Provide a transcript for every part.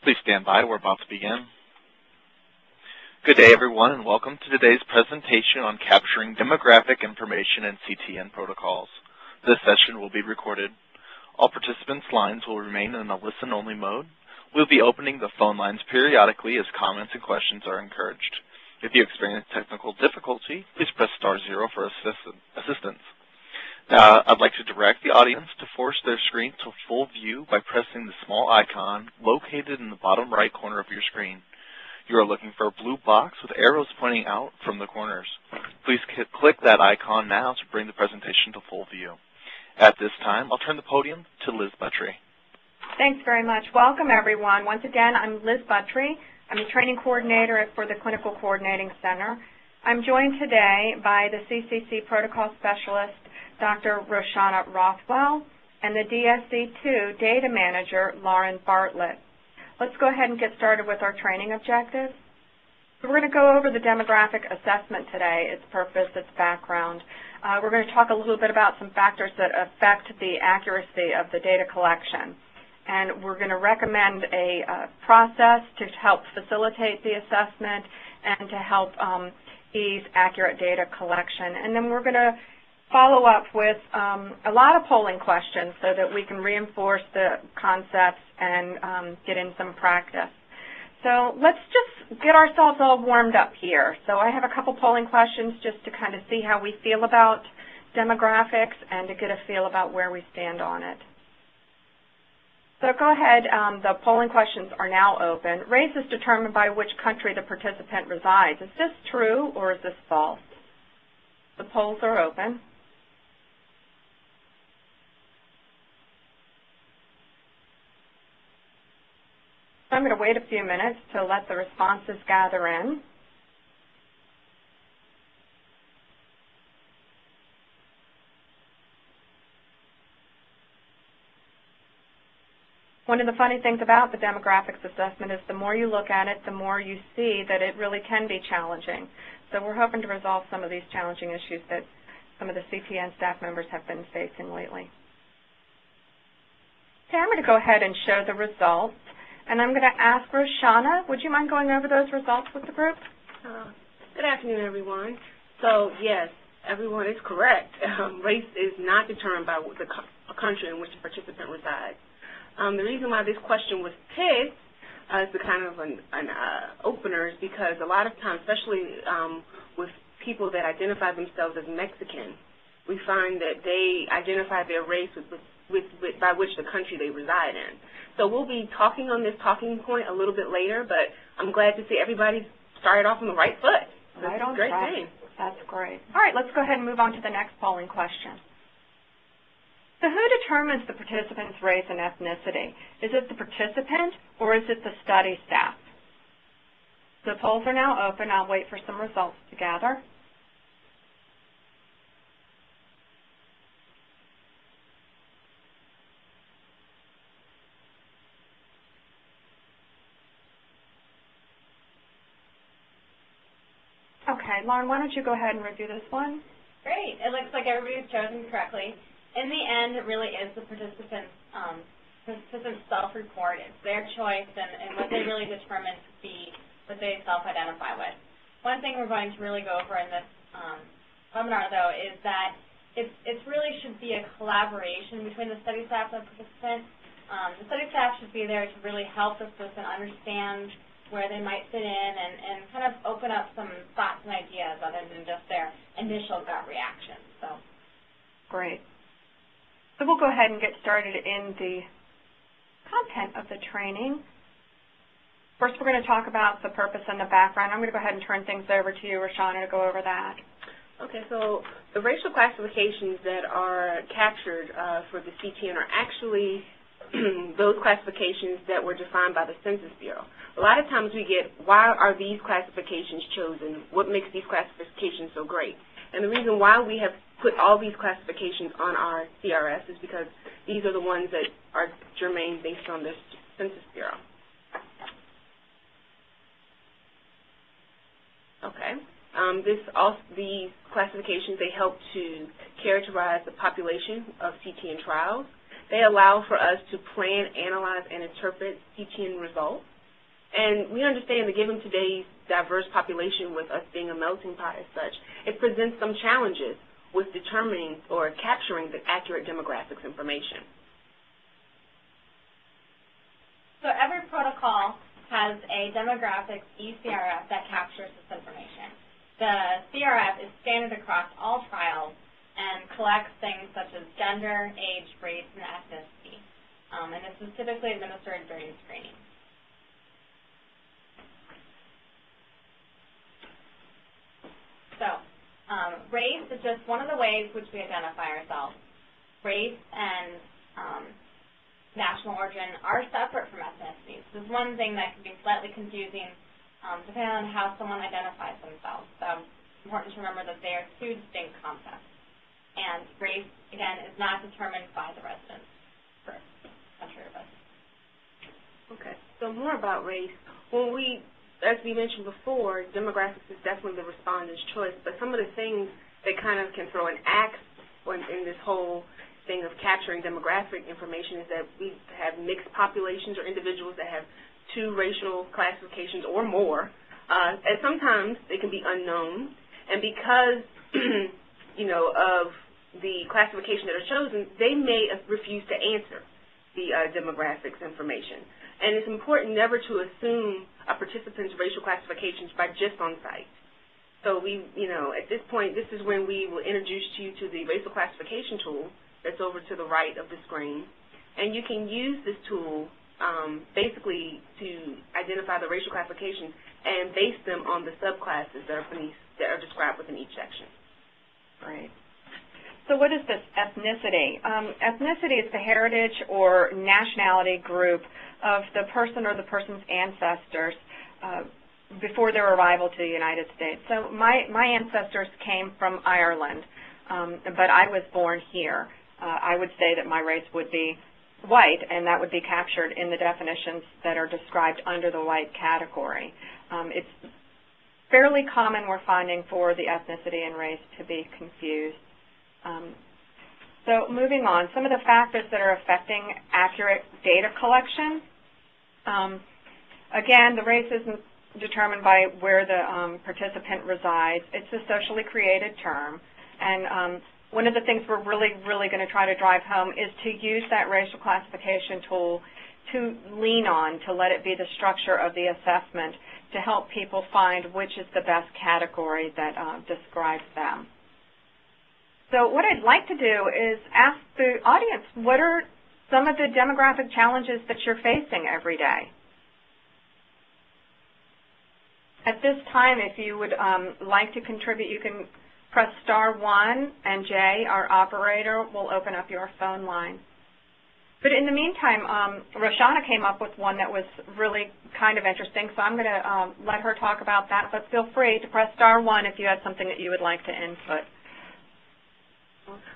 Please stand by. We're about to begin. Good day, everyone, and welcome to today's presentation on capturing demographic information in CTN protocols. This session will be recorded. All participants' lines will remain in a listen-only mode. We'll be opening the phone lines periodically as comments and questions are encouraged. If you experience technical difficulty, please press *0 for assistance. Now, I'd like to direct the audience to force their screen to full view by pressing the small icon located in the bottom right corner of your screen. You are looking for a blue box with arrows pointing out from the corners. Please click that icon now to bring the presentation to full view. At this time, I'll turn the podium to Liz Buttrey. Thanks very much. Welcome, everyone. Once again, I'm Liz Buttrey. I'm a training coordinator for the Clinical Coordinating Center. I'm joined today by the CCC Protocol Specialist, Dr. Shauna Rothwell, and the DSC2 Data Manager, Lauren Bartlett. Let's go ahead and get started with our training objectives. So we're going to go over the demographic assessment today, its purpose, its background. We're going to talk a little bit about some factors that affect the accuracy of the data collection. And we're going to recommend a process to help facilitate the assessment and to help ease accurate data collection. And then we're going to follow up with a lot of polling questions so that we can reinforce the concepts and get in some practice. So let's just get ourselves all warmed up here. So I have a couple polling questions just to kind of see how we feel about demographics and to get a feel about where we stand on it. So go ahead, the polling questions are now open. Race is determined by which country the participant resides. Is this true or is this false? The polls are open. I'm going to wait a few minutes to let the responses gather in. One of the funny things about the demographics assessment is the more you look at it, the more you see that it really can be challenging. So we're hoping to resolve some of these challenging issues that some of the CTN staff members have been facing lately. Okay, I'm going to go ahead and show the results. And I'm going to ask Shauna, would you mind going over those results with the group? Good afternoon, everyone. So, yes, everyone is correct. Race is not determined by the country in which the participant resides. The reason why this question was picked as the kind of an opener is because a lot of times, especially with people that identify themselves as Mexican, we find that they identify their race by which the country they reside in. So we'll be talking on this talking point a little bit later, but I'm glad to see everybody started off on the right foot. Right on track. Great thing. That's great. All right, let's go ahead and move on to the next polling question. So who determines the participant's race and ethnicity? Is it the participant or is it the study staff? The polls are now open. I'll wait for some results to gather. Okay, Lauren, why don't you go ahead and review this one? Great. It looks like everybody's chosen correctly. In the end, it really is the participant's self-report. It's their choice and what they really determine to be what they self-identify with. One thing we're going to really go over in this webinar, though, is that it really should be a collaboration between the study staff and the participant. The study staff should be there to really help the person understand where they might fit in and kind of open up some thoughts and ideas other than just their initial gut reaction. So, great. So we'll go ahead and get started in the content of the training. First, we're going to talk about the purpose and the background. I'm going to go ahead and turn things over to you, Shauna, to go over that. Okay, so the racial classifications that are captured for the CTN are actually those classifications that were defined by the Census Bureau. A lot of times we get, why are these classifications chosen? What makes these classifications so great? And the reason why we have put all these classifications on our CRF is because these are the ones that are germane based on the Census Bureau. Okay. These classifications, they help to characterize the population of CTN trials. They allow for us to plan, analyze, and interpret CTN results. And we understand that given today's diverse population, with us being a melting pot as such, it presents some challenges with determining or capturing the accurate demographics information. So every protocol has a demographics eCRF that captures this information. The CRF is standard across all trials and collects things such as gender, age, race, and ethnicity. And this is typically administered during screening. So race is just one of the ways which we identify ourselves. Race and national origin are separate from ethnicity. This is one thing that can be slightly confusing depending on how someone identifies themselves. So it's important to remember that they are two distinct concepts. And race, again, is not determined by the residents for country or residents. Okay, so more about race. When we, as we mentioned before, demographics is definitely the respondent's choice, but some of the things that kind of can throw an axe in this whole thing of capturing demographic information is that we have mixed populations or individuals that have two racial classifications or more, and sometimes they can be unknown, and because you know, of the classification that are chosen, they may refuse to answer the demographics information. And it's important never to assume a participant's racial classifications by just on site. So we, you know, at this point, this is when we will introduce you to the racial classification tool that's over to the right of the screen. And you can use this tool basically to identify the racial classifications and base them on the subclasses that are described within each section. Great. So what is this ethnicity? Ethnicity is the heritage or nationality group of the person or the person's ancestors before their arrival to the United States. So my ancestors came from Ireland, but I was born here. I would say that my race would be white, and that would be captured in the definitions that are described under the white category. It's fairly common, we're finding, for the ethnicity and race to be confused. So moving on, some of the factors that are affecting accurate data collection. Again, the race isn't determined by where the participant resides. It's a socially created term. And one of the things we're really going to try to drive home is to use that racial classification tool to lean on, to let it be the structure of the assessment to help people find which is the best category that describes them. So what I'd like to do is ask the audience, what are some of the demographic challenges that you're facing every day? At this time, if you would like to contribute, you can press *1, and Jay, our operator, will open up your phone line. But in the meantime, Shauna came up with one that was really kind of interesting, so I'm going to let her talk about that, but feel free to press *1 if you have something that you would like to input.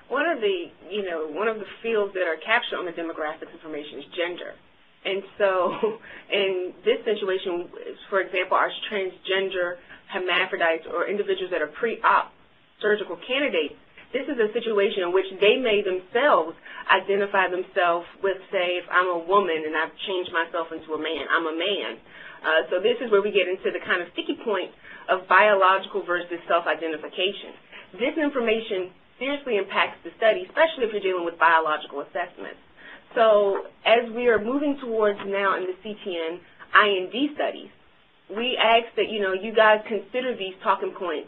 One of the fields that are captured on the demographics information is gender. And so in this situation, for example, our transgender hermaphrodites or individuals that are pre-op surgical candidates, this is a situation in which they may themselves identify themselves with, say, if I'm a woman and I've changed myself into a man, I'm a man. So this is where we get into the kind of sticky point of biological versus self-identification. This information seriously impacts the study, especially if you're dealing with biological assessments. So as we are moving towards now in the CTN IND studies, we ask that, you guys consider these talking points.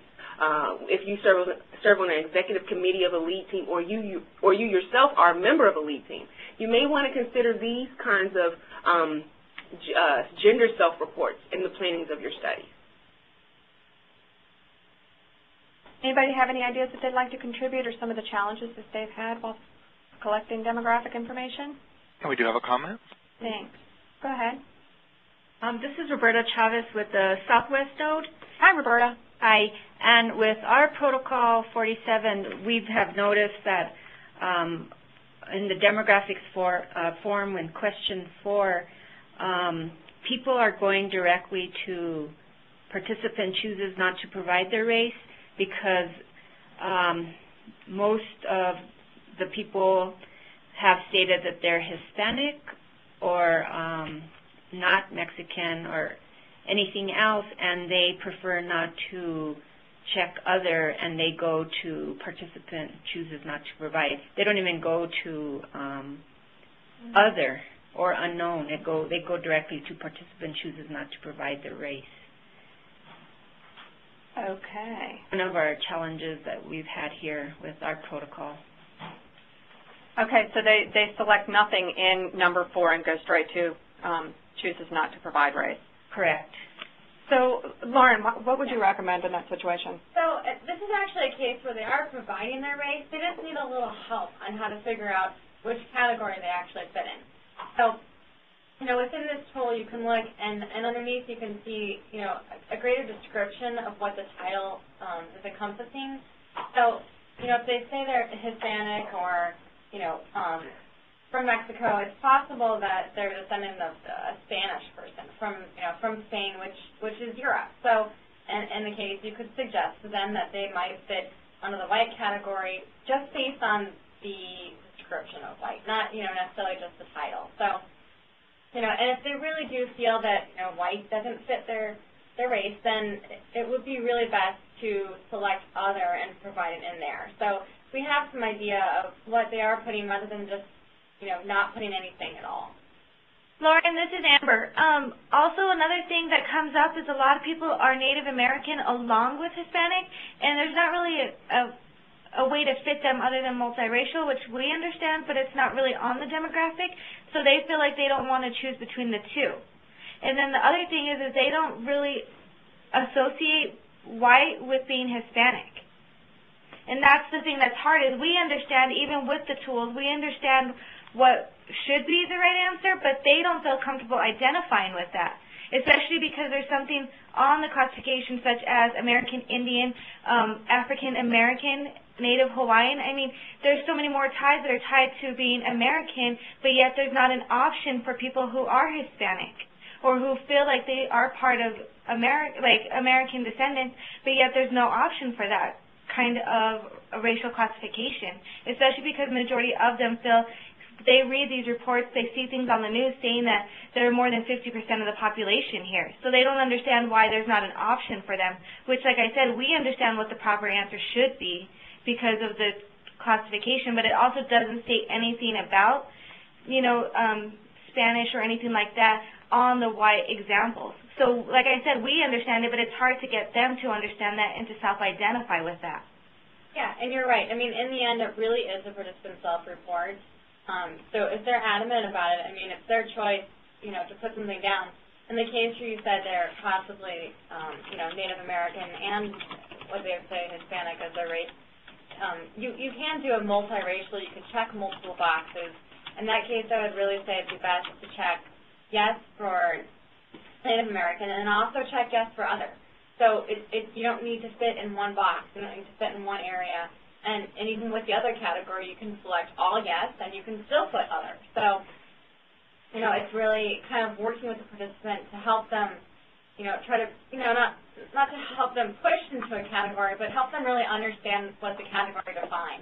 If you serve on an executive committee of a lead team, or you yourself are a member of a lead team, you may want to consider these kinds of gender self-reports in the plannings of your studies. Anybody have any ideas that they'd like to contribute or some of the challenges that they've had while collecting demographic information? And we do have a comment. Thanks. Go ahead. This is Roberta Chavez with the Southwest Node. Hi, Roberta. Hi. And with our Protocol 47, we have noticed that in the demographics form in question 4, people are going directly to participant chooses not to provide their race because most of the people have stated that they're Hispanic or not Mexican or anything else, and they prefer not to check other, and they go to participant chooses not to provide. They don't even go to other or unknown. They go directly to participant chooses not to provide their race. Okay. One of our challenges that we've had here with our protocol. Okay, so they select nothing in number 4 and go straight to chooses not to provide race. Correct. So, Lauren, what would you recommend in that situation? So this is actually a case where they are providing their race. They just need a little help on how to figure out which category they actually fit in. So, within this tool you can look, and underneath you can see, a greater description of what the title is encompassing. So, if they say they're Hispanic or, from Mexico, it's possible that they're a descendant of a Spanish person from Spain, which is Europe. So, in the case, you could suggest to them that they might fit under the white category just based on the description of white, not, necessarily just the title. So, and if they really do feel that, white doesn't fit their race, then it would be really best to select other and provide it in there. So we have some idea of what they are putting rather than just not putting anything at all. Lauren, this is Amber. Also, another thing that comes up is a lot of people are Native American along with Hispanic, and there's not really a way to fit them other than multiracial, which we understand, but it's not really on the demographic, so they feel like they don't want to choose between the two. And then the other thing is they don't really associate white with being Hispanic. And that's the thing that's hard, is we understand, even with the tools, we understand what should be the right answer, but they don't feel comfortable identifying with that, especially because there's something on the classification such as American Indian, African American, Native Hawaiian. I mean, there's so many more ties that are tied to being American, but yet there's not an option for people who are Hispanic or who feel like they are part of American descendants, but yet there's no option for that kind of a racial classification, especially because the majority of them feel they read these reports, they see things on the news saying that there are more than 50% of the population here. So they don't understand why there's not an option for them, which, like I said, we understand what the proper answer should be because of the classification, but it also doesn't state anything about, Spanish or anything like that on the white examples. So, like I said, we understand it, but it's hard to get them to understand that and to self-identify with that. Yeah, and you're right. I mean, in the end, it really is a participant self-report. So if they're adamant about it, I mean, it's their choice, to put something down. In the case where you said they're possibly, Native American and what they would say Hispanic as their race, you can do a multiracial. You can check multiple boxes. In that case, I would really say it'd be best to check yes for Native American and also check yes for other. So you don't need to fit in one box. You don't need to fit in one area. And even with the other category, you can select all yes, and you can still put other. So, it's really kind of working with the participant to help them, try to, not to help them push into a category, but help them really understand what the category defines.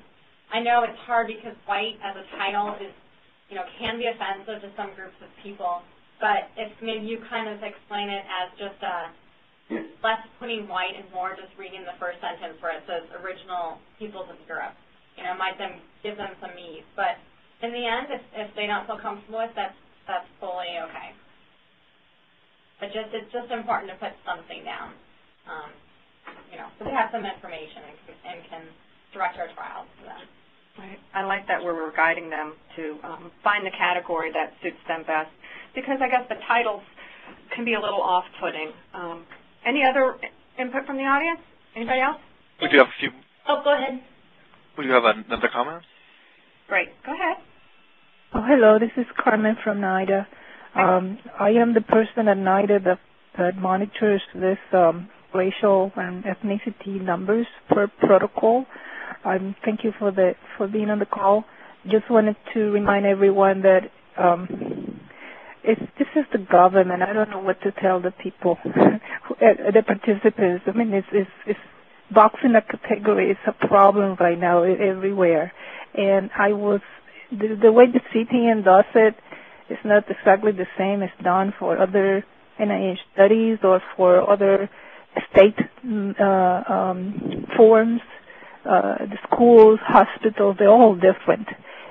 I know it's hard because white as a title is, can be offensive to some groups of people, but if maybe you kind of explain it as just less putting white and more just reading the first sentence where it says original peoples of Europe. Might then give them some ease. But in the end, if they don't feel comfortable with that, that's fully okay. But it's just important to put something down. So we have some information and can direct our trials to them. Right. I like that where we're guiding them to find the category that suits them best, because I guess the titles can be a little off-putting. Any other input from the audience? Anybody else? We do have a few. Oh, go ahead. We do have another comment. Great. Go ahead. Oh, hello. This is Carmen from NIDA. I am the person at NIDA that monitors this racial and ethnicity numbers per protocol. Thank you for being on the call. Just wanted to remind everyone that this is the government. I don't know what to tell the people, the participants. I mean, it's boxing a category is a problem right now everywhere. And the way the CTN does it, It's not exactly the same as done for other NIH studies or for other state forms. The schools, hospitals, they're all different,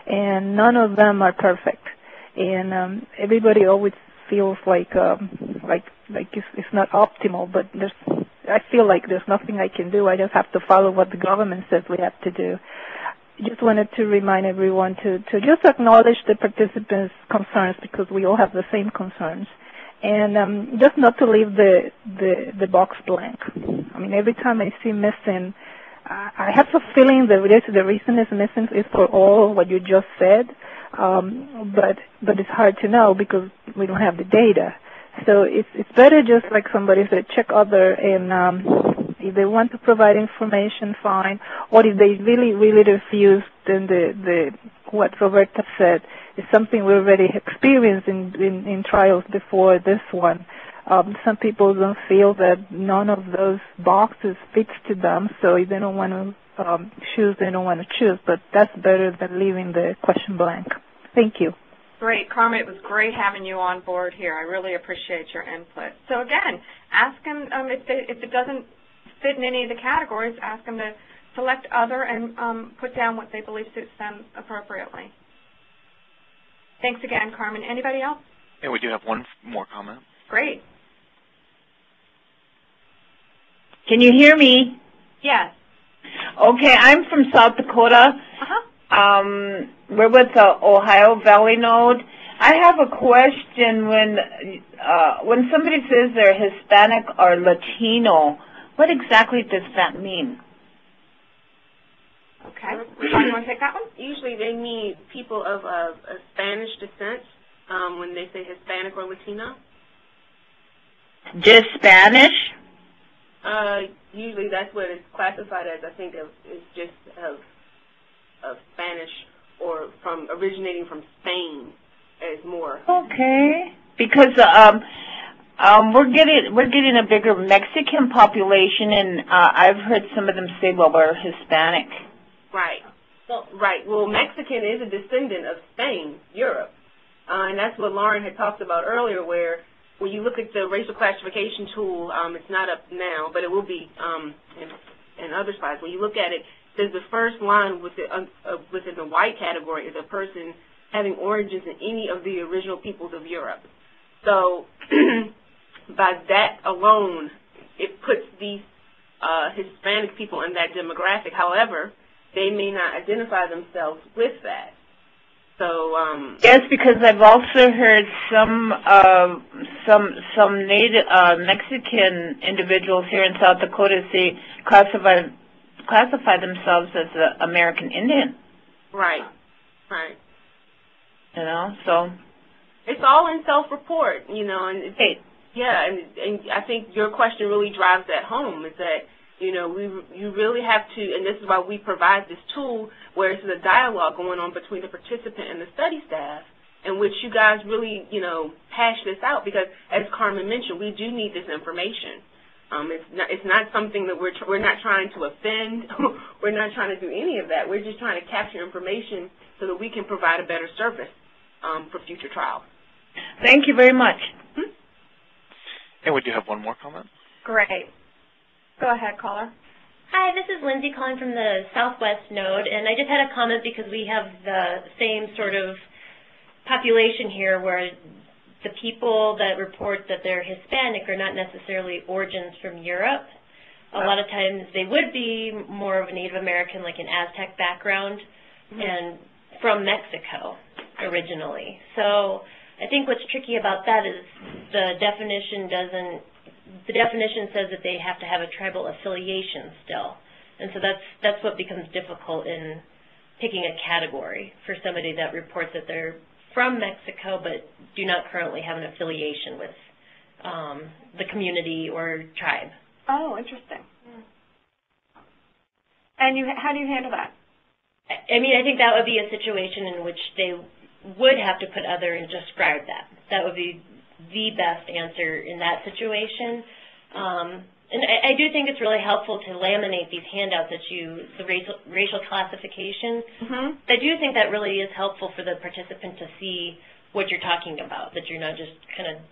and none of them are perfect. And everybody always feels like it's not optimal, but I feel like there's nothing I can do. I just have to follow what the government says we have to do. I just wanted to remind everyone to just acknowledge the participants' concerns, because we all have the same concerns, and just not to leave the box blank. I mean, every time I see missing, I have a feeling that the reason it's missing is for all what you just said, but it's hard to know because we don't have the data. So it's better, just like somebody said, check other, and if they want to provide information, fine. Or if they really refuse, then what Roberta said is something we already experienced in trials before this one. Some people don't feel that none of those boxes fits to them, so if they don't want to choose, they don't want to choose. But that's better than leaving the question blank. Thank you. Great, Carmen. It was great having you on board here. I really appreciate your input. So again, ask them if it doesn't fit in any of the categories, ask them to select other and put down what they believe suits them appropriately. Thanks again, Carmen. Anybody else? Yeah, we do have one more comment. Great. Can you hear me? Yes. Okay, I'm from South Dakota. We're with the Ohio Valley Node. I have a question. When somebody says they're Hispanic or Latino, what exactly does that mean? Okay. Shauna, you want to take that one? Usually they mean people of Spanish descent when they say Hispanic or Latino. Just Spanish? Usually that's what it's classified as. I think it's just of Spanish or originating from Spain as more. Okay, because we're getting a bigger Mexican population, and I've heard some of them say, well, we're Hispanic. Right. Right. Well, Mexican is a descendant of Spain, Europe, and that's what Lauren had talked about earlier, where when you look at the racial classification tool, it's not up now, but it will be in other slides. When you look at it, there's the first line within the white category is a person having origins in any of the original peoples of Europe. So by that alone, it puts these Hispanic people in that demographic. However, they may not identify themselves with that. So yes, because I've also heard some native Mexican individuals here in South Dakota say classify themselves as an American Indian. Right. Right. You know, so it's all in self-report, you know, and yeah, and I think your question really drives that home, is that, you know, you really have to, and this is why we provide this tool where it's a dialogue going on between the participant and the study staff, in which you guys really, you know, hash this out, because as Carmen mentioned, we do need this information. It's not something that we're not trying to offend. We're not trying to do any of that. We're just trying to capture information so that we can provide a better service for future trials. Thank you very much. And we do have one more comment. Great. Go ahead, caller. Hi, this is Lindsay calling from the Southwest Node, and I just had a comment because we have the same sort of population here where the people that report that they're Hispanic are not necessarily origins from Europe. A lot of times they would be more of a Native American, like an Aztec background, and from Mexico originally. So I think what's tricky about that is the definition says that they have to have a tribal affiliation still. And so that's what becomes difficult in picking a category for somebody that reports that they're from Mexico but do not currently have an affiliation with the community or tribe. Oh, interesting. And how do you handle that? I mean, I think that would be a situation in which they would have to put other and describe that. That would be the best answer in that situation. And I do think it's really helpful to laminate these handouts that the racial classification. I do think that really is helpful for the participant to see what you're talking about, that you're not just kind of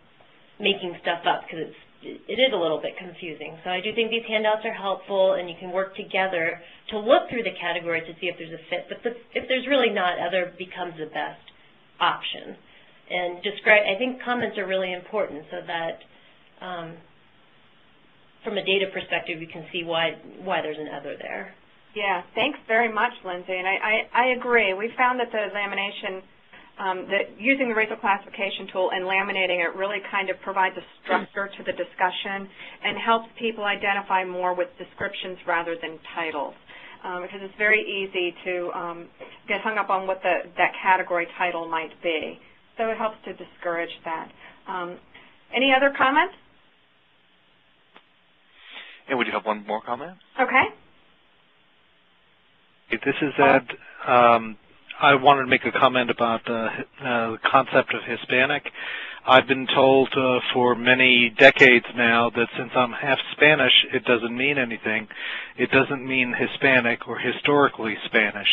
making stuff up, because it is a little bit confusing. So I do think these handouts are helpful, and you can work together to look through the categories to see if there's a fit. But if there's really not, other becomes the best option. And I think comments are really important so that from a data perspective, you can see why there's an other there. Yeah, thanks very much, Lindsay. And I agree. We found that the lamination, that using the racial classification tool and laminating it really kind of provides a structure to the discussion and helps people identify more with descriptions rather than titles. Because it's very easy to get hung up on what that category title might be. So it helps to discourage that. Any other comments? And would you have one more comment? Okay. This is Ed. I wanted to make a comment about the concept of Hispanic. I've been told for many decades now that since I'm half Spanish, it doesn't mean anything. It doesn't mean Hispanic or historically Spanish.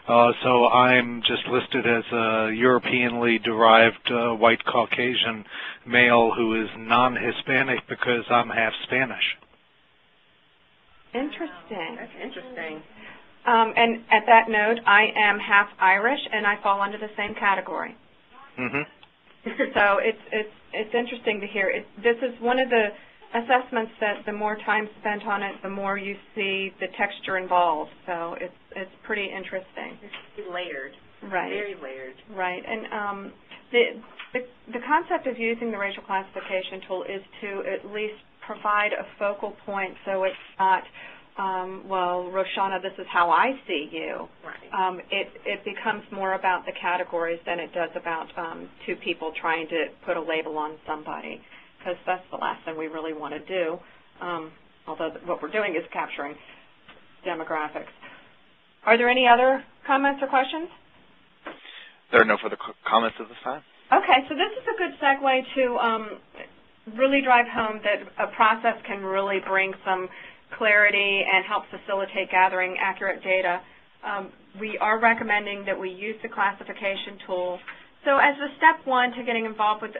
So I'm just listed as a Europeanly derived white Caucasian male who is non-Hispanic because I'm half Spanish. Interesting. That's interesting. And at that note, I am half Irish, and I fall under the same category. Mm-hmm. So it's interesting to hear. This is one of the assessments that the more time spent on it, the more you see the texture involved. So it's pretty interesting. It's layered. Right. Very layered. Right. And the concept of using the racial classification tool is to at least provide a focal point, so it's not, well, Roshana, this is how I see you. Right. It becomes more about the categories than it does about two people trying to put a label on somebody, because that's the last thing we really want to do, although what we're doing is capturing demographics. Are there any other comments or questions? There are no further comments at this time. Okay, so this is a good segue to really drive home that a process can really bring some clarity and help facilitate gathering accurate data. We are recommending that we use the classification tool. So as a step one to getting involved with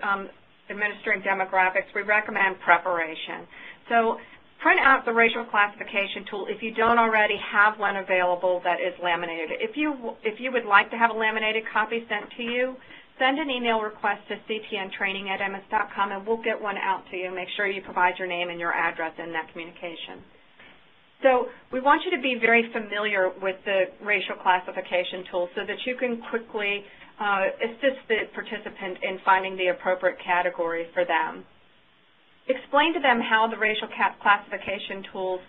administering demographics, we recommend preparation. So print out the racial classification tool if you don't already have one available that is laminated. If you would like to have a laminated copy sent to you, send an email request to ctntraining@emmes.com and we'll get one out to you. Make sure you provide your name and your address in that communication. So we want you to be very familiar with the racial classification tool so that you can quickly assist the participant in finding the appropriate category for them. Explain to them how the racial classification tools,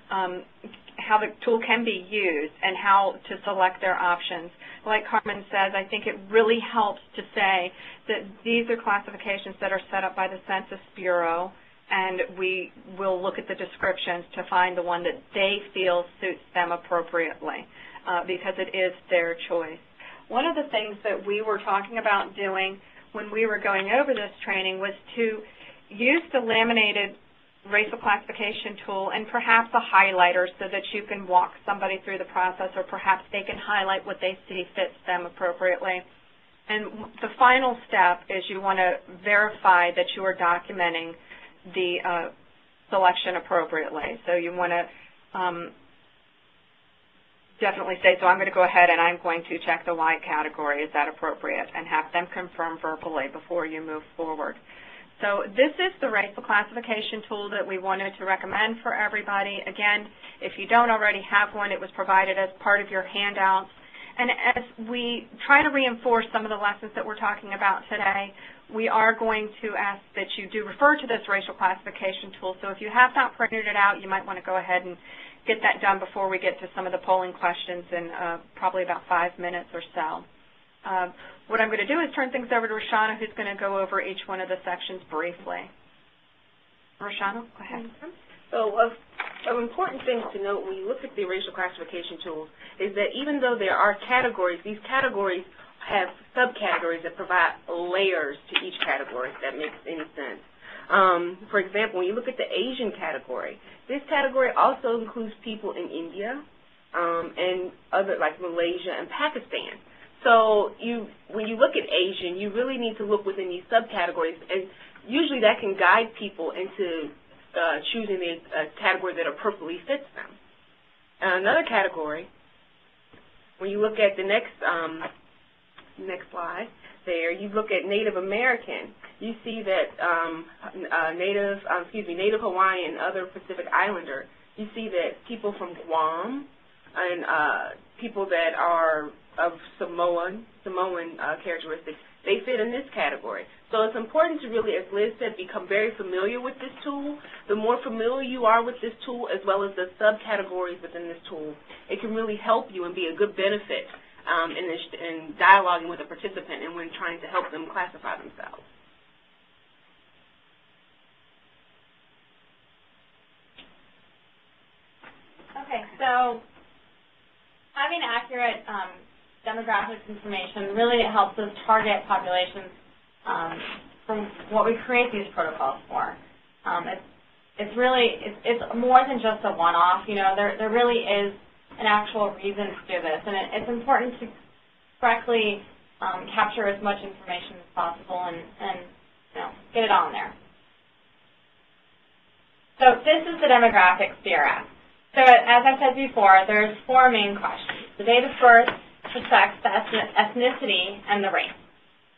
how the tool can be used and how to select their options. Like Carmen says, I think it really helps to say that these are classifications that are set up by the Census Bureau, and we will look at the descriptions to find the one that they feel suits them appropriately because it is their choice. One of the things that we were talking about doing when we were going over this training was to use the laminated racial classification tool and perhaps a highlighter so that you can walk somebody through the process, or perhaps they can highlight what they see fits them appropriately. And the final step is you want to verify that you are documenting the selection appropriately. So you want to definitely say, so I'm going to go ahead and I'm going to check the white category. Is that appropriate? And have them confirm verbally before you move forward. So this is the racial classification tool that we wanted to recommend for everybody. Again, if you don't already have one, it was provided as part of your handouts. And as we try to reinforce some of the lessons that we're talking about today, we are going to ask that you do refer to this racial classification tool. So if you have not printed it out, you might want to go ahead and get that done before we get to some of the polling questions in probably about 5 minutes or so. What I'm going to do is turn things over to Shauna, who's going to go over each one of the sections briefly. Shauna, go ahead. So an important thing to note when you look at the racial classification tools is that even though there are categories, these categories have subcategories that provide layers to each category, if that makes any sense. For example, when you look at the Asian category, this category also includes people in India and other, like Malaysia and Pakistan. So when you look at Asian, you really need to look within these subcategories, and usually that can guide people into choosing a category that appropriately fits them. Another category, when you look at the next slide there, you look at Native American, you see that Native Hawaiian, other Pacific Islander, you see that people from Guam and people that are of Samoan characteristics, they fit in this category. So it's important to really, as Liz said, become very familiar with this tool. The more familiar you are with this tool, as well as the subcategories within this tool, it can really help you and be a good benefit in dialoguing with a participant and when trying to help them classify themselves. Okay, so having accurate demographics information really helps us target populations from what we create these protocols for. It's more than just a one-off. You know, there really is an actual reason to do this, and it's important to correctly capture as much information as possible and you know, get it on there. So this is the demographics CRF. So as I said before, there's 4 main questions: the date of birth, the sex, the ethnicity, and the race.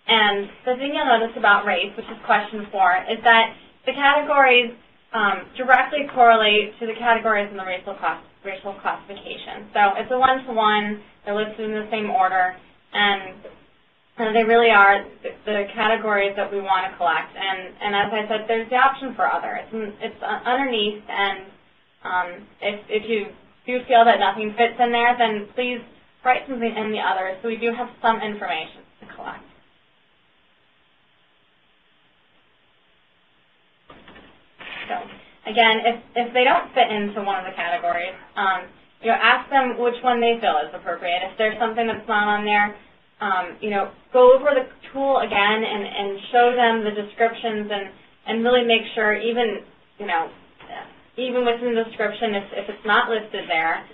And the thing you'll notice about race, which is question 4, is that the categories directly correlate to the categories in the racial classification. So it's a one-to-one. They're listed in the same order, and they really are the categories that we want to collect. And as I said, there's the option for other. It's underneath, and if you do feel that nothing fits in there, then please write something in the other, so we do have some information to collect. So again, if they don't fit into one of the categories, you know, ask them which one they feel is appropriate. If there's something that's not on there, you know, go over the tool again and show them the descriptions and really make sure, even, you know, even within the description, if it's not listed there,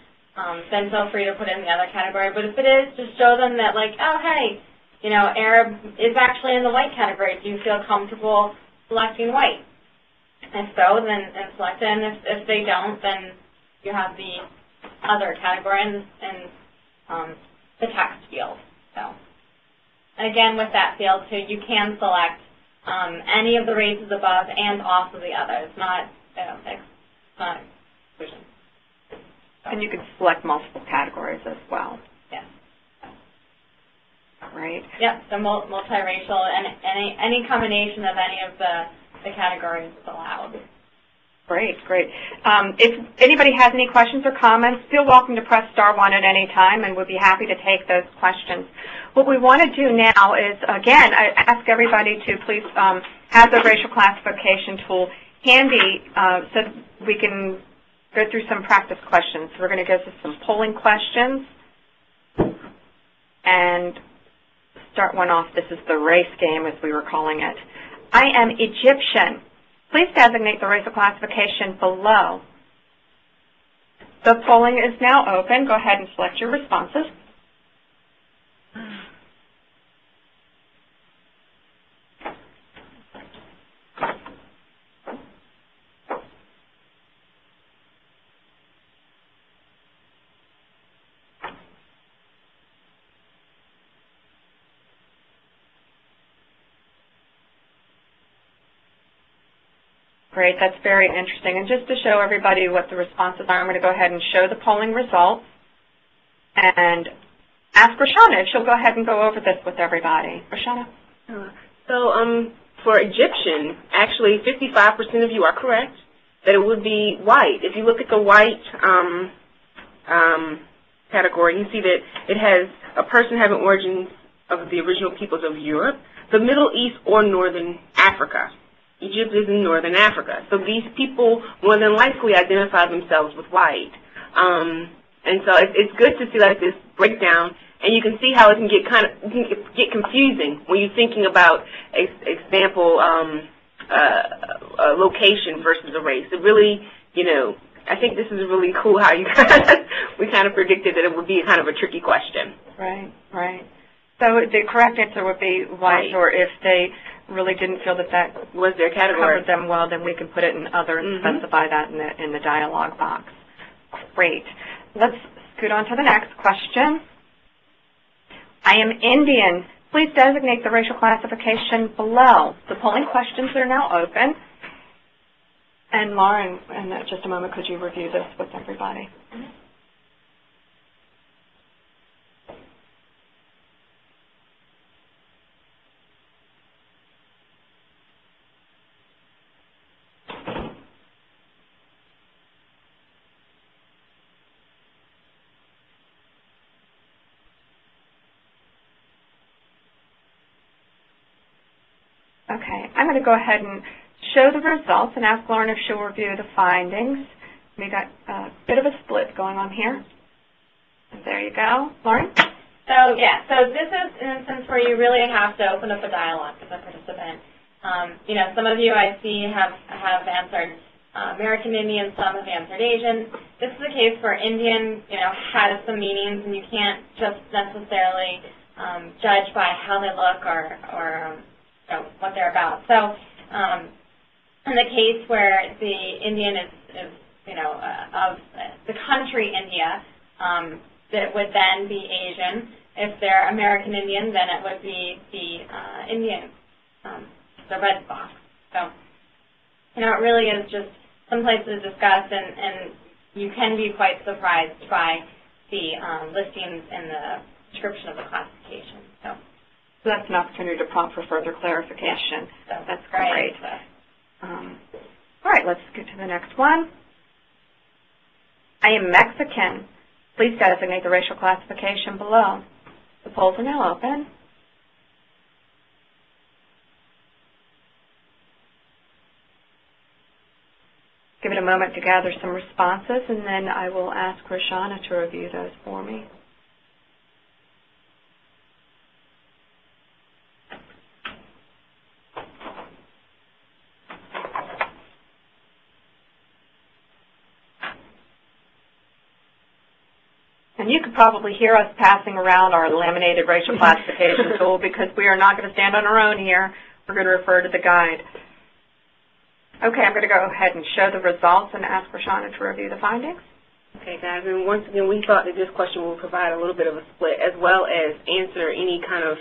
then feel free to put it in the other category. But if it is, just show them that, like, oh, hey, you know, Arab is actually in the white category. Do you feel comfortable selecting white? If so, then select it. And if they don't, then you have the other category and the text field. So, and again, with that field, too, you can select any of the races above and also the others. Not exclusion. And you can select multiple categories as well. Yes. Right? Yep, so multiracial and any combination of any of the categories is allowed. Great, great. If anybody has any questions or comments, feel welcome to press *1 at any time, and we'll be happy to take those questions. What we want to do now is, again, I ask everybody to please have the racial classification tool handy so we can go through some practice questions. We're going to go through some polling questions and start one off. This is the race game, as we were calling it. I am Egyptian. Please designate the racial classification below. The polling is now open. Go ahead and select your responses. Great, that's very interesting. And just to show everybody what the responses are, I'm going to go ahead and show the polling results and ask Shauna if she'll go ahead and go over this with everybody. Shauna? So for Egyptian, actually 55% of you are correct that it would be white. If you look at the white category, you see that it has a person having origins of the original peoples of Europe, the Middle East, or Northern Africa. Egypt is in Northern Africa. So these people more than likely identify themselves with white. And so it's good to see like this breakdown, and you can see how it can get confusing when you're thinking about example location versus a race. It really, you know, I think this is really cool how you we kind of predicted that it would be kind of a tricky question. Right, right. So the correct answer would be white, Right. or if they really didn't feel that that Was their category. covered them well, then we can put it in other and specify that in the dialog box. Great. Let's scoot on to the next question. I am Indian. Please designate the racial classification below. The polling questions are now open. And Lauren, in just a moment, could you review this with everybody? Okay, I'm going to go ahead and show the results and ask Lauren if she'll review the findings. We got a bit of a split going on here. There you go. Lauren? So, yeah, so this is an instance where you really have to open up a dialogue as a participant. You know, some of you I see have answered American Indian, some have answered Asian. This is a case where Indian, you know, has some meanings, and you can't just necessarily judge by how they look or you know, what they're about. So in the case where the Indian is you know, of the country India, that would then be Asian. If they're American Indian, then it would be the Indian, the red box. So, you know, it really is just some places to discuss, and you can be quite surprised by the listings in the description of the classification. So that's an opportunity to prompt for further clarification. So that's great. So. All right, let's get to the next one. I am Mexican. Please designate the racial classification below. The polls are now open. Give it a moment to gather some responses, and then I will ask Shauna to review those for me. And you could probably hear us passing around our laminated racial classification tool because we are not going to stand on our own here. We're going to refer to the guide. Okay, I'm going to go ahead and show the results and ask Shauna to review the findings. Okay, guys, and once again, we thought that this question will provide a little bit of a split as well as answer any kind of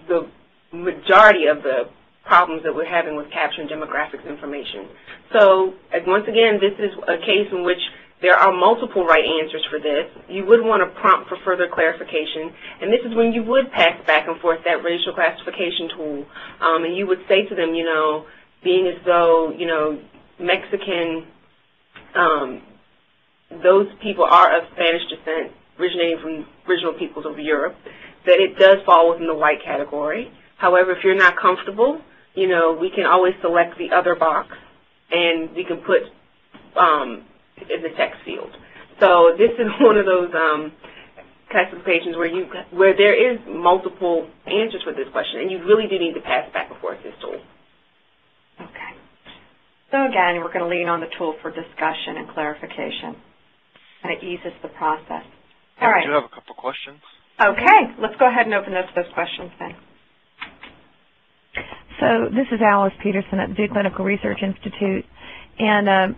the majority of the problems that we're having with capturing demographics information. So, once again, this is a case in which there are multiple right answers for this. You would want to prompt for further clarification, and this is when you would pass back and forth that racial classification tool, and you would say to them, you know, being as though, you know, Mexican, those people are of Spanish descent, originating from original peoples of Europe, that it does fall within the white category. However, if you're not comfortable, you know, we can always select the other box, and we can put in the text field. So this is one of those classifications where there is multiple answers for this question, and you really do need to pass back and forth this tool. Okay. So again, we're going to lean on the tool for discussion and clarification, and it eases the process. All right. We do have a couple questions. Okay. Let's go ahead and open those questions then. So this is Alice Peterson at the Duke Clinical Research Institute, and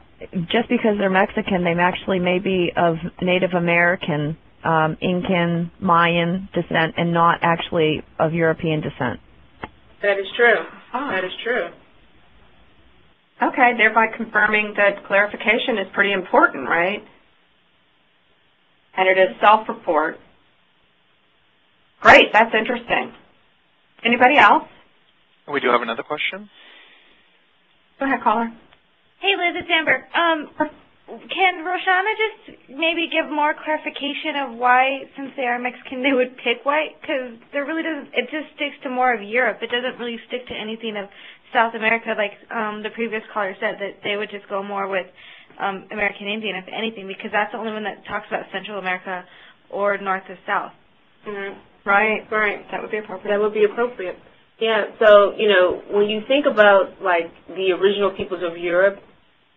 just because they're Mexican, they actually may be of Native American, Incan, Mayan descent, and not actually of European descent. That is true. Oh. That is true. Okay, thereby confirming that clarification is pretty important, right? And it is self-report. Great, that's interesting. Anybody else? We do have another question. Go ahead, caller. Hey, Liz, it's Amber. Can Roshana just maybe give more clarification of why, since they are Mexican, they would pick white? Because there really doesn't, it just sticks to more of Europe. It doesn't really stick to anything of South America, like the previous caller said, that they would just go more with American Indian, if anything, because that's the only one that talks about Central America or North or South. Mm-hmm. Right. That would be appropriate. That would be appropriate. Yeah, so, you know, when you think about, like, the original peoples of Europe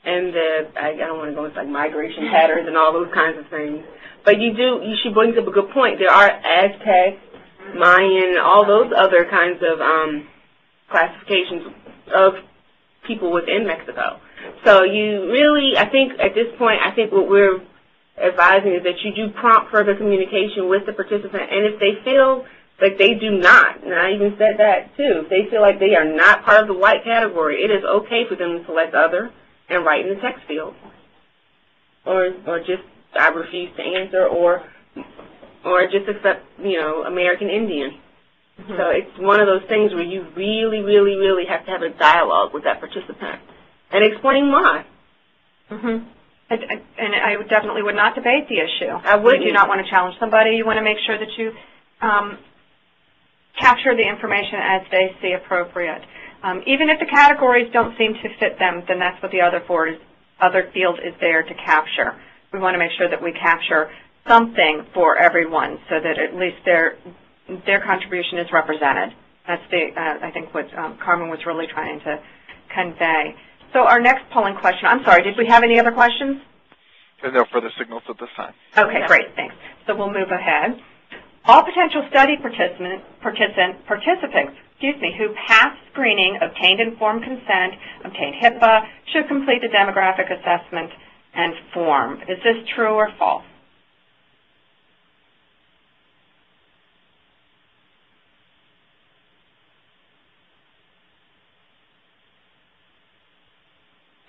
and I don't want to go into, like, migration patterns and all those kinds of things, but she brings up a good point. There are Aztecs, Mayan, all those other kinds of classifications of people within Mexico. So you really, I think at this point, I think what we're advising is that you do prompt further communication with the participant, and if they feel like they do not, and I even said that too, if they feel like they are not part of the white category, it is okay for them to select other and write in the text field. Or just, I refuse to answer, or just accept, American Indian. Mm-hmm. So it's one of those things where you really, really, really have to have a dialogue with that participant and explain why. Mm-hmm. And I definitely would not debate the issue. I wouldn't. You do not want to challenge somebody. You want to make sure that you capture the information as they see appropriate. Even if the categories don't seem to fit them, then that's what the other field is there to capture. We want to make sure that we capture something for everyone so that at least their contribution is represented. That's I think what Carmen was really trying to convey. So our next polling question, I'm sorry, did we have any other questions? There are no further signals at this time. Okay, great, thanks. So we'll move ahead. All potential study participants who passed screening, obtained informed consent, obtained HIPAA, should complete the demographic assessment and form. Is this true or false?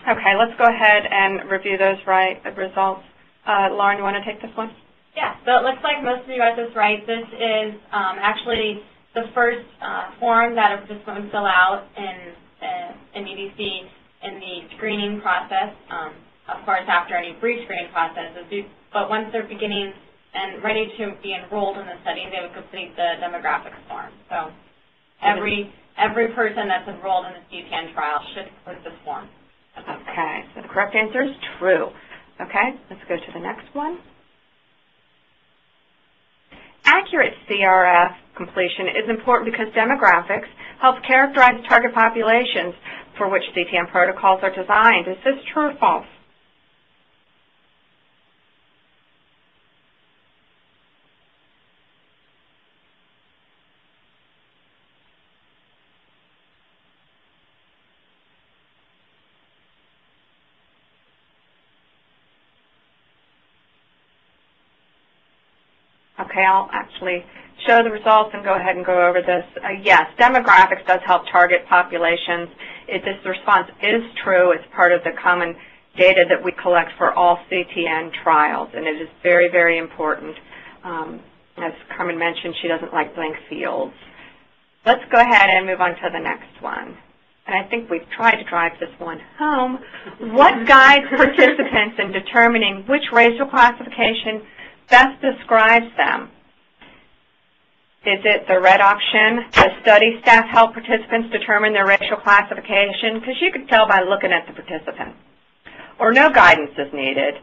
Okay, let's go ahead and review those results. Lauren, you want to take this one? Yeah, so it looks like most of you got this right. This is actually the first form that a participant would fill out in EDC in the screening process, of course after any pre-screening processes. But once they're beginning and ready to be enrolled in the study, they would complete the demographics form. So every person that's enrolled in the CTN trial should complete this form. Okay, so the correct answer is true. Okay, let's go to the next one. Accurate CRF completion is important because demographics helps characterize target populations for which CTN protocols are designed. Is this true or false? Okay, I'll actually show the results and go ahead and go over this. Yes, demographics does help target populations. This response is true. It's part of the common data that we collect for all CTN trials, and it is very, very important. As Carmen mentioned, she doesn't like blank fields. Let's go ahead and move on to the next one. And I think we've tried to drive this one home. What guides participants in determining which racial classification best describes them? Is it the red option? Does study staff help participants determine their racial classification? Because you could tell by looking at the participant. Or no guidance is needed.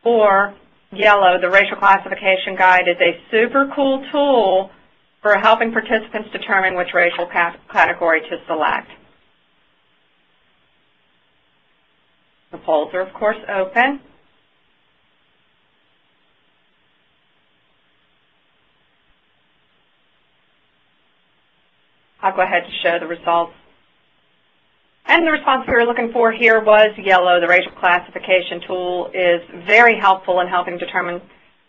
Or yellow, the racial classification guide is a super cool tool for helping participants determine which racial category to select. The polls are, of course, open. I'll go ahead and show the results. And the response we were looking for here was yellow. The racial classification tool is very helpful in helping determine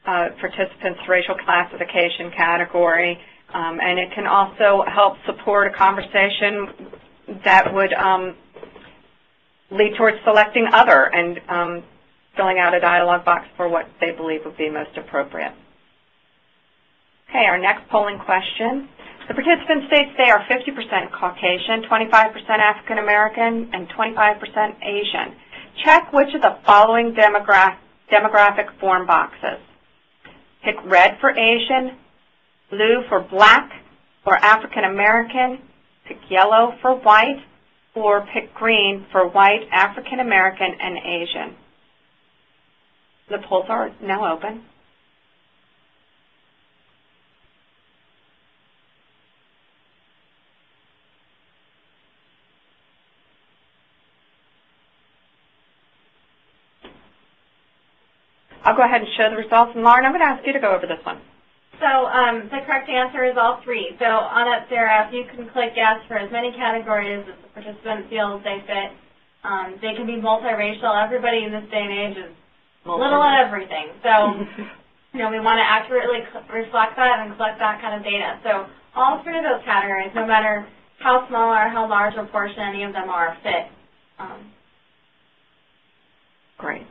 participants' racial classification category. And it can also help support a conversation that would lead towards selecting other and filling out a dialog box for what they believe would be most appropriate. Okay, our next polling question. The participant states they are 50% Caucasian, 25% African American, and 25% Asian. Check which of the following demographic form boxes. Pick red for Asian, blue for black or African American, pick yellow for white, or pick green for white, African American, and Asian. The polls are now open. I'll go ahead and show the results. And Lauren, I'm going to ask you to go over this one. So the correct answer is all three. So on that CRF, you can click yes for as many categories as the participant feels they fit. They can be multiracial. Everybody in this day and age is little of everything. So, we want to accurately reflect that and collect that kind of data. So all three of those categories, no matter how small or how large a portion any of them are, fit. Great.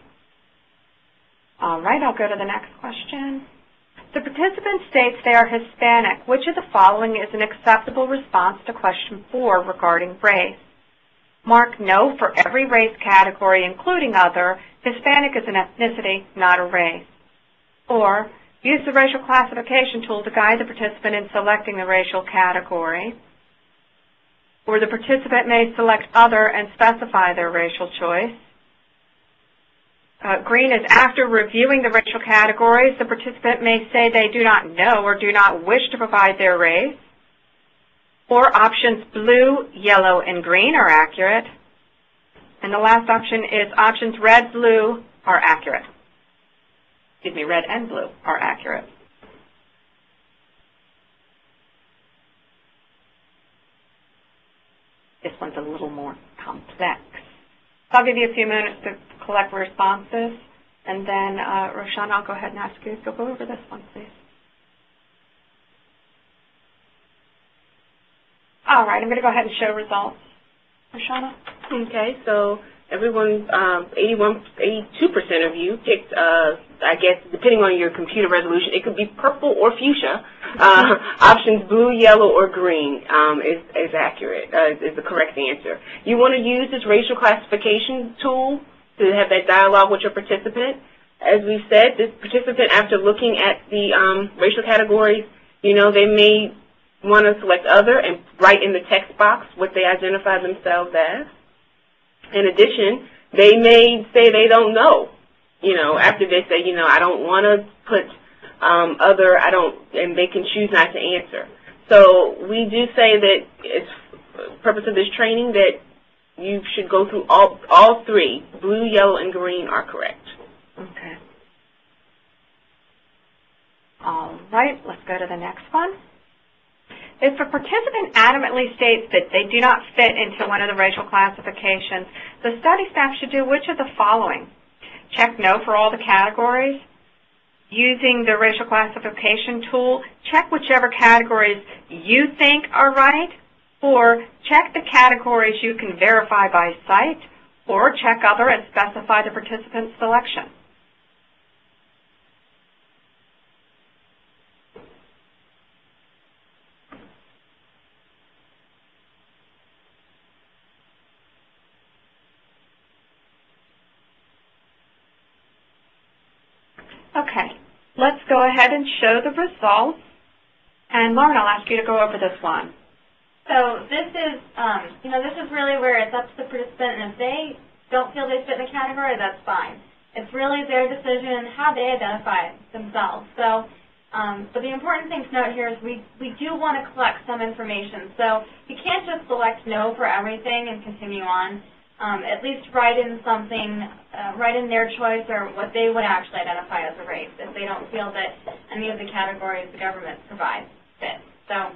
All right, I'll go to the next question. The participant states they are Hispanic. Which of the following is an acceptable response to question 4 regarding race? Mark no for every race category, including other. Hispanic is an ethnicity, not a race. Or use the racial classification tool to guide the participant in selecting the racial category. Or the participant may select other and specify their racial choice. Green is after reviewing the racial categories, the participant may say they do not know or do not wish to provide their race. Or options blue, yellow, and green are accurate. And the last option is options red, blue are accurate. Excuse me, red and blue are accurate. This one's a little more complex. So I'll give you a few minutes to collect responses, and then, Roshana, I'll go ahead and ask you to go over this one, please. All right, I'm going to go ahead and show results. Roshana? Okay, so everyone, 82% of you picked, I guess, depending on your computer resolution, it could be purple or fuchsia. Options blue, yellow, or green is accurate, is the correct answer. You want to use this racial classification tool to have that dialogue with your participant. As we said, this participant, after looking at the racial categories, they may want to select other and write in the text box what they identify themselves as. In addition, they may say they don't know, after they say, I don't want to put other, and they can choose not to answer. So we do say that it's purpose of this training that you should go through all three. Blue, yellow, and green are correct. Okay. All right, let's go to the next one. If a participant adamantly states that they do not fit into one of the racial classifications, the study staff should do which of the following? Check no for all the categories. Using the racial classification tool, check whichever categories you think are right, or check the categories you can verify by sight, or check other and specify the participant's selection. Okay, let's go ahead and show the results. And Lauren, I'll ask you to go over this one. So this is, this is really where it's up to the participant, and if they don't feel they fit in a category, that's fine. It's really their decision how they identify themselves. So, but the important thing to note here is we do want to collect some information. So you can't just select no for everything and continue on. At least write in something, write in their choice or what they would actually identify as a race if they don't feel that any of the categories the government provides fit. So,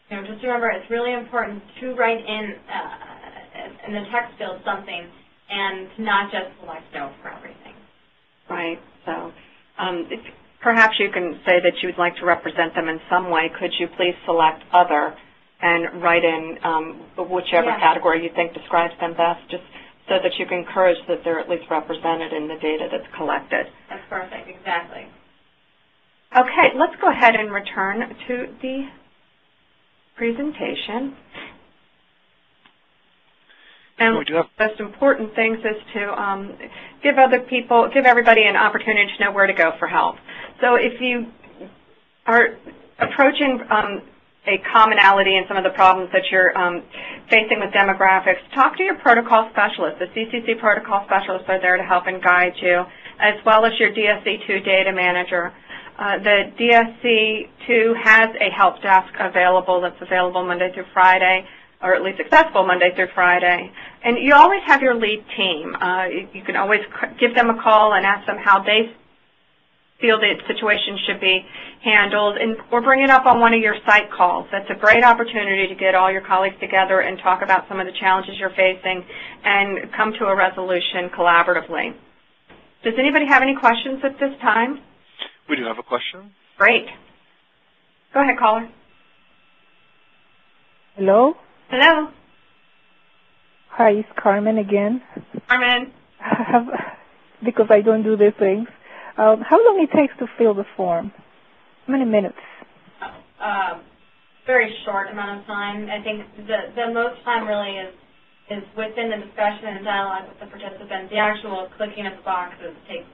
just remember it's really important to write in the text field something and not just select no for everything. Right. So, perhaps you can say that you would like to represent them in some way. Could you please select other and write in whichever category you think describes them best, just so that you can encourage that they're at least represented in the data that's collected. That's perfect, exactly. Okay, let's go ahead and return to the presentation. And one of the most important things is to give everybody an opportunity to know where to go for help. So if you are approaching a commonality in some of the problems that you're facing with demographics, talk to your protocol specialist. The CCC protocol specialists are there to help and guide you, as well as your DSC2 data manager. The DSC2 has a help desk available that's available Monday through Friday, or at least accessible Monday through Friday. And you always have your lead team. You can always give them a call and ask them how they feel the situation should be handled, or bring it up on one of your site calls. That's a great opportunity to get all your colleagues together and talk about some of the challenges you're facing and come to a resolution collaboratively. Does anybody have any questions at this time? We do have a question. Great. Go ahead, caller. Hello? Hello. Hi, it's Carmen again. Carmen. Because I don't do these things. How long it takes to fill the form? How many minutes? Very short amount of time. I think the most time really is within the discussion and dialogue with the participants. The actual clicking of the boxes takes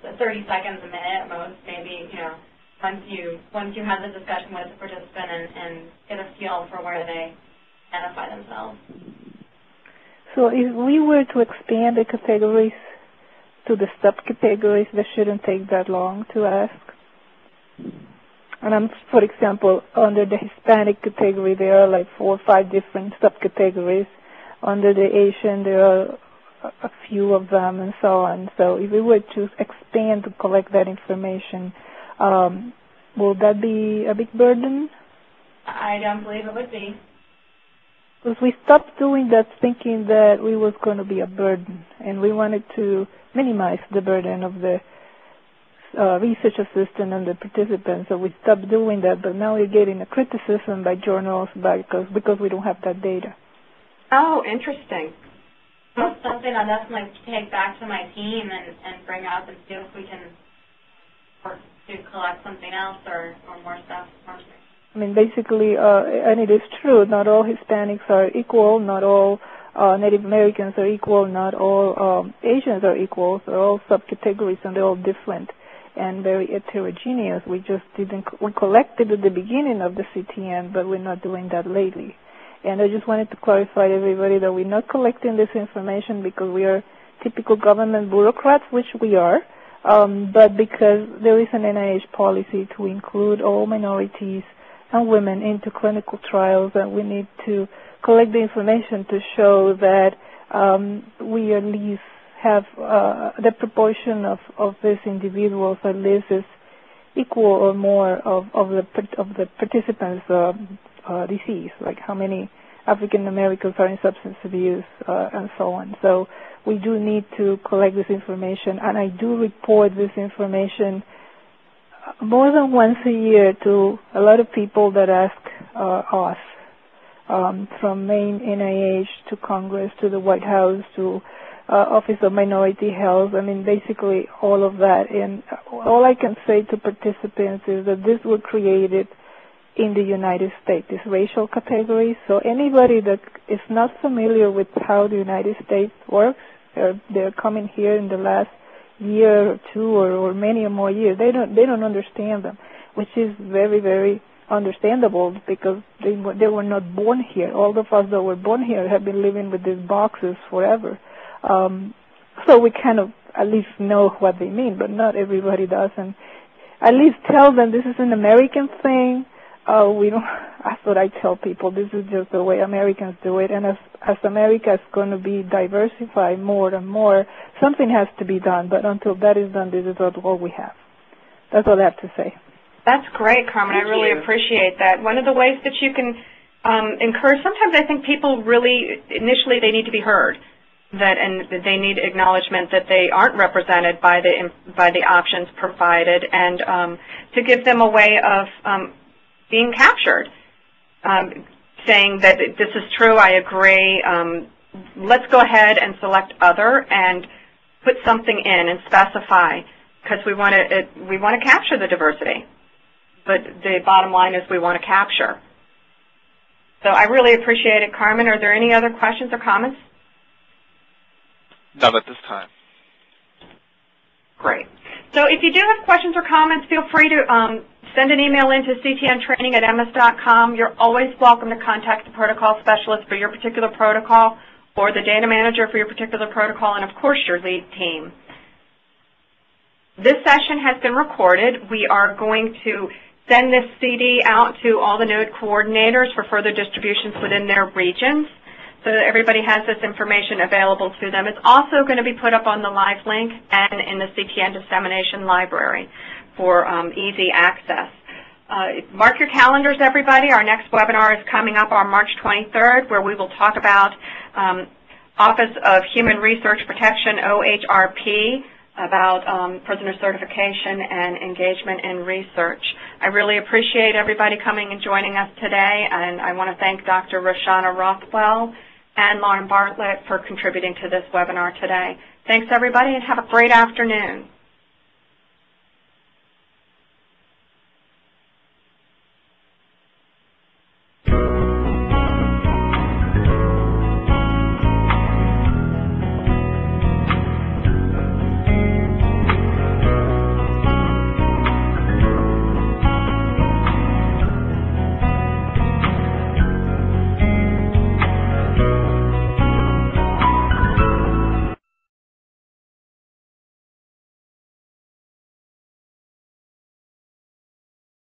30 seconds, a minute at most, maybe, once you have the discussion with the participant and get a feel for where they identify themselves. So if we were to expand the categories to the subcategories, that shouldn't take that long to ask. And for example, under the Hispanic category, there are like 4 or 5 different subcategories. Under the Asian, there are a few of them, and so on. So if we were to expand to collect that information, will that be a big burden? I don't believe it would be. Because we stopped doing that thinking that we was going to be a burden, and we wanted to minimize the burden of the research assistant and the participants, so we stopped doing that, but now we're getting a criticism by journals because we don't have that data. Oh, interesting. That's something I'll definitely take back to my team and bring up and see if we can work to collect something else or more stuff. I mean, basically, and it is true, not all Hispanics are equal, not all Native Americans are equal, not all Asians are equal. They're all subcategories and they're all different and very heterogeneous. We just we collected at the beginning of the CTN, but we're not doing that lately. And I just wanted to clarify to everybody that we're not collecting this information because we are typical government bureaucrats, which we are, but because there is an NIH policy to include all minorities and women into clinical trials, and we need to collect the information to show that we at least have the proportion of these individuals at least is equal or more of the participants' disease, like how many African Americans are in substance abuse and so on. So we do need to collect this information, and I do report this information more than once a year to a lot of people that ask us, from Maine NIH to Congress to the White House to Office of Minority Health. I mean, basically all of that. And all I can say to participants is that this was created in the United States, this racial category. So anybody that is not familiar with how the United States works, they're coming here in the last year or two or many or more years. They don't understand them, which is very, very understandable because they were not born here. All of us that were born here have been living with these boxes forever. So we kind of at least know what they mean, but not everybody does. And at least tell them this is an American thing. We don't. That's what I tell people. This is just the way Americans do it. And as America is going to be diversified more and more, something has to be done. But until that is done, this is all we have. That's all I have to say. That's great, Carmen. I really appreciate that. One of the ways that you can encourage, sometimes I think people really, initially they need to be heard, and they need acknowledgement that they aren't represented by the options provided, and to give them a way of being captured, saying that this is true, I agree, let's go ahead and select other and put something in and specify, because we want to capture the diversity. But the bottom line is we want to capture. So I really appreciate it, Carmen. Are there any other questions or comments? Not at this time. Great. So if you do have questions or comments, feel free to send an email in to ctntraining@emmes.com. You're always welcome to contact the protocol specialist for your particular protocol or the data manager for your particular protocol, and, of course, your lead team. This session has been recorded. We are going to send this CD out to all the node coordinators for further distributions within their regions. so that everybody has this information available to them. It's also going to be put up on the live link and in the CTN dissemination library for easy access. Mark your calendars, everybody. Our next webinar is coming up on March 23rd, where we will talk about Office of Human Research Protection, OHRP, about prisoner certification and engagement in research. I really appreciate everybody coming and joining us today, and I want to thank Dr. Shauna Rothwell and Lauren Bartlett for contributing to this webinar today. Thanks, everybody, and have a great afternoon.